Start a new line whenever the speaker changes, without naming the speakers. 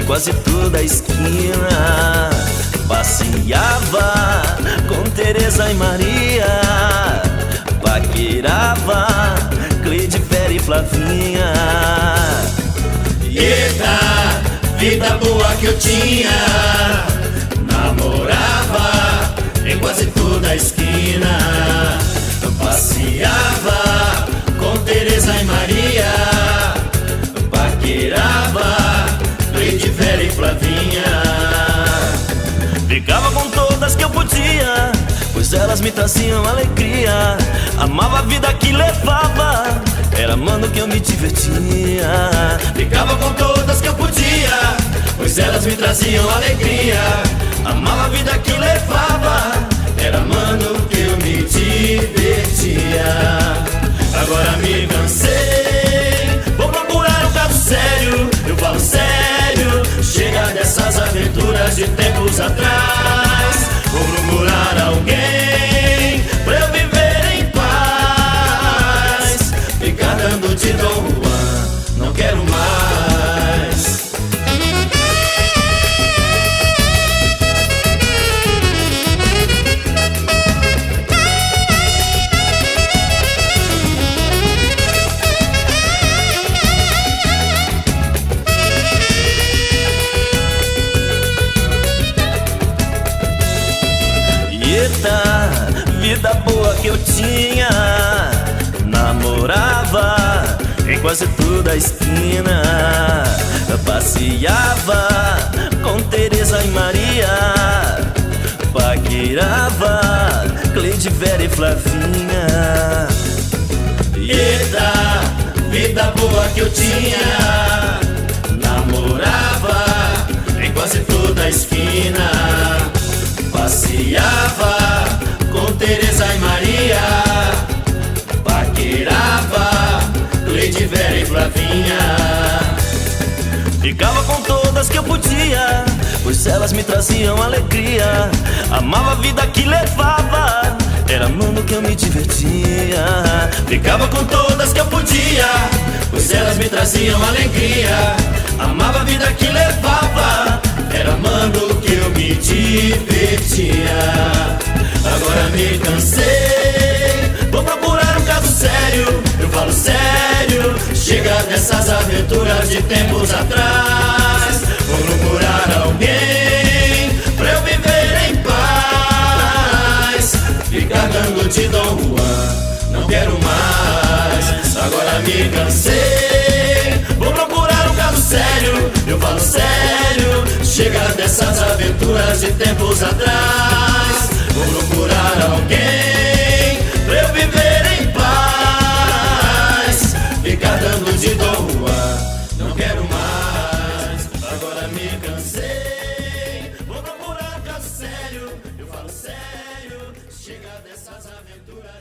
quase toda a esquina. Passeava com Teresa e Maria, paquerava Cleide, Vera e Flavinha.
Eita, vida boa que eu tinha, namorava em quase toda a esquina. Passeava com Teresa e Maria, paquerava Cleide, Vera e Flavinha.
Ficava com todas que eu podia, pois elas me traziam alegria. Amava a vida que levava, era amando que eu me divertia.
Ficava com todas que eu podia, pois elas me traziam alegria. Amava a vida que levava, era amando que eu me divertia. Agora me cansei, vou procurar um caso sério. Eu falo sério, chega dessas aventuras de tempos atrás. Vou procurar alguém pra eu viver em paz. Ficar dando de Dom Juan, não quero mais.
Eita, vida boa que eu tinha, namorava em quase toda a esquina. Passeava com Teresa e Maria, paquerava Cleide, Vera e Flavinha.
Eita, vida boa que eu tinha, namorava em quase toda a esquina. Passeava com Teresa e Maria, paquerava Cleide, Vera e Flavinha.
Ficava com todas que eu podia, pois elas me traziam alegria. Amava a vida que levava, era amando que eu me divertia.
Ficava com todas que eu podia, pois elas me traziam alegria. Amava a vida que levava, era amando que eu me divertia. Agora me cansei, vou procurar um caso sério. Eu falo sério, chega dessas aventuras de tempos atrás. Vou procurar alguém pra eu viver em paz. Ficar dando de Dom Juan, não quero mais. Agora me cansei, vou procurar um caso sério. Eu falo sério, chega dessas aventuras de tempos atrás. Vou procurar